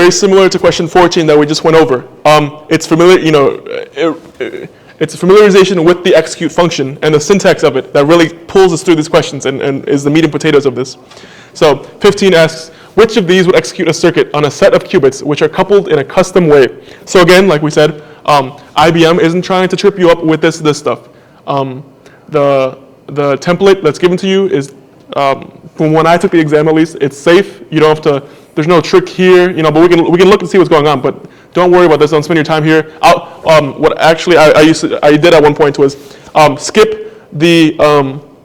very similar to question 14 that we just went over. It's familiar, it's a familiarization with the execute function and the syntax of it that really pulls us through these questions and is the meat and potatoes of this. So 15 asks, which of these would execute a circuit on a set of qubits which are coupled in a custom way? So again, like we said, IBM isn't trying to trip you up with this stuff. The template that's given to you is, from when I took the exam at least, it's safe. You don't have to, there's no trick here, but we can look and see what's going on, but don't worry about this, don't spend your time here. What actually I did at one point was skip the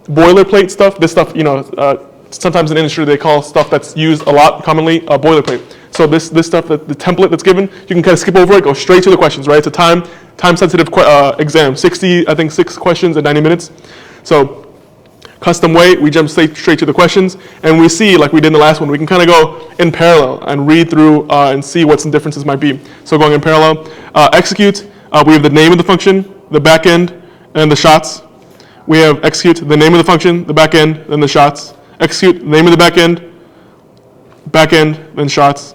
boilerplate stuff. This stuff, sometimes in industry they call stuff that's used a lot commonly boilerplate. So this stuff, the template that's given, you can kind of skip over it, go straight to the questions, right? It's a time-sensitive exam, 6 questions in 90 minutes. So custom way, we jump straight to the questions, and we see, like we did in the last one, we can kind of go in parallel and read through and see what some differences might be. So going in parallel, execute, we have the name of the function, the backend, and the shots. We have execute, the name of the function, the backend, then the shots. Execute, name of the backend, then shots.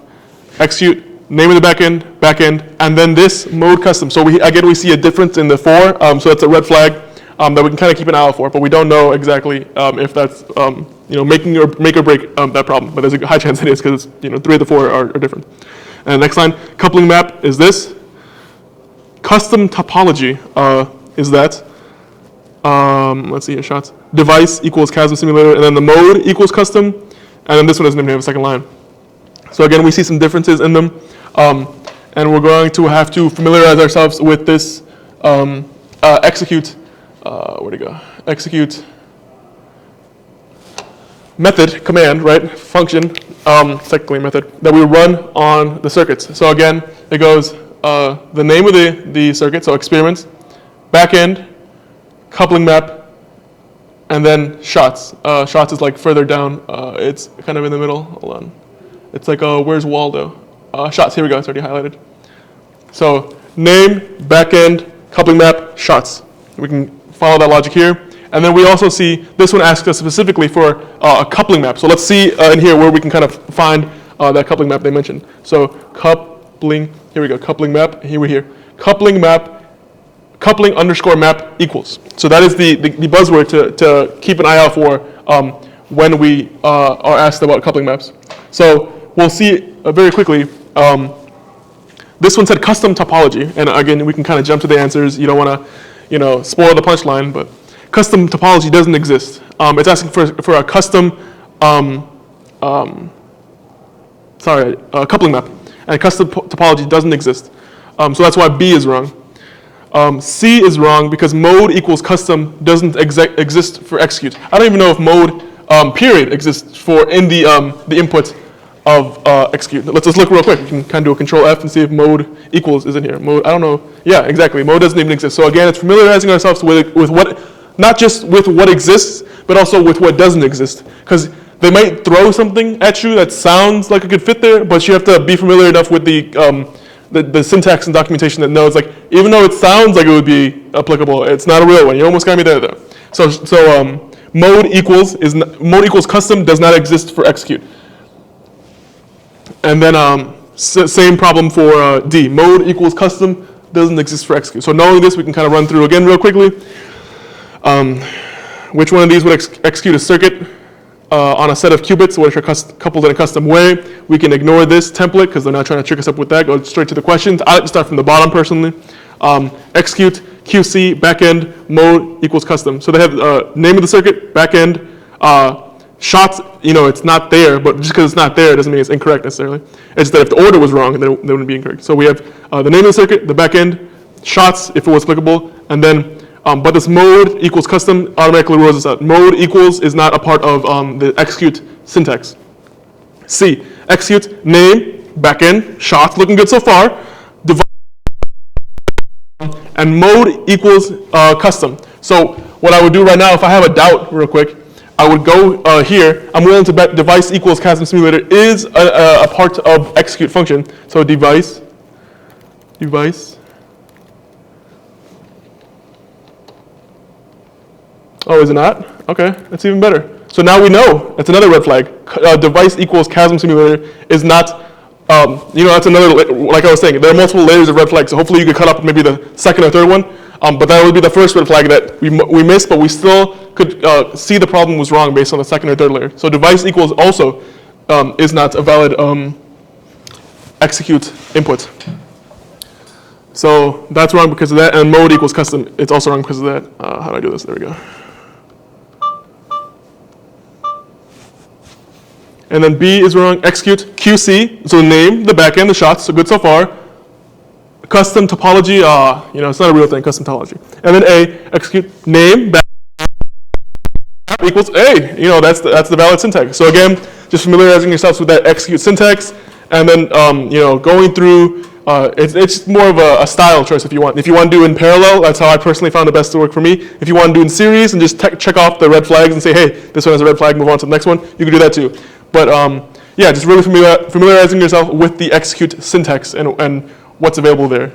Execute, name of the backend, and then this mode custom. So we see a difference in the 4, so that's a red flag that we can kind of keep an eye out for, but we don't know exactly if that's make or break that problem. But there's a high chance it is because 3 of the 4 are different. And next line, coupling map is this. Custom topology is that. Let's see here, shots. Device equals Chasm simulator, and then the mode equals custom, and then this one doesn't even have a second line. So again, we see some differences in them, and we're going to have to familiarize ourselves with this execute. Where'd it go? Execute method, command, right? Function, technically method, that we run on the circuits. So again, it goes the name of the circuit, so experiments, backend, coupling map, and then shots. Shots is like further down. It's kind of in the middle. Hold on. It's like, where's Waldo? Shots, here we go, it's already highlighted. So name, backend, coupling map, shots. We can follow that logic here. And then we also see, this one asks us specifically for a coupling map. So let's see in here where we can kind of find that coupling map they mentioned. So coupling, here we go, coupling map, here we're here. Coupling map, coupling underscore map equals. So that is the buzzword to keep an eye out for when we are asked about coupling maps. So we'll see very quickly, this one said custom topology. And again, we can kind of jump to the answers. You don't want to spoil the punchline, but custom topology doesn't exist. It's asking for a custom, coupling map, and custom topology doesn't exist. So that's why B is wrong. C is wrong because mode equals custom doesn't exist for execute. I don't even know if mode period exists for in the input of execute. Let's just look real quick. You can kind of do a control F and see if mode equals is in here. Mode, I don't know. Yeah, exactly. Mode doesn't even exist. So again, it's familiarizing ourselves with what, not just with what exists, but also with what doesn't exist. Because they might throw something at you that sounds like it could fit there, but you have to be familiar enough with the syntax and documentation that knows, like, even though it sounds like it would be applicable, it's not a real one. You almost got me there though. So mode equals custom does not exist for execute. And then same problem for D. Mode equals custom doesn't exist for execute. So knowing this, we can kind of run through again real quickly. Which one of these would execute a circuit on a set of qubits which are coupled in a custom way? We can ignore this template because they're not trying to trick us up with that. Go straight to the questions. I like to start from the bottom personally. Execute, QC, backend, mode equals custom. So they have name of the circuit, backend, shots, it's not there, but just because it's not there doesn't mean it's incorrect necessarily. It's that if the order was wrong, then it wouldn't be incorrect. So we have the name of the circuit, the backend, shots if it was applicable, and then but this mode equals custom automatically rules this out. Mode equals is not a part of the execute syntax. C, execute, name, backend, shots, looking good so far, device, and mode equals custom. So what I would do right now, if I have a doubt real quick, I would go here. I'm willing to bet device equals Chasm simulator is a part of execute function. So device. Oh, is it not? Okay, that's even better. So now we know, that's another red flag. Device equals Chasm simulator is not That's another, like I was saying, there are multiple layers of red flags, so hopefully you could cut up maybe the second or third one, but that would be the first red flag that we missed, but we still could see the problem was wrong based on the second or third layer. So device equals also is not a valid execute input. So that's wrong because of that, and mode equals custom, it's also wrong because of that. How do I do this? There we go. And then B is wrong, execute QC, so name, the backend, the shots, so good so far. Custom topology, it's not a real thing, custom topology. And then A, execute name, backend equals A, that's the valid syntax. So again, just familiarizing yourselves with that execute syntax, and then going through, it's more of a style choice if you want. If you want to do in parallel, that's how I personally found the best to work for me. If you want to do in series and just check off the red flags and say, hey, this one has a red flag, move on to the next one, you can do that too. But just really familiarizing yourself with the execute syntax and what's available there.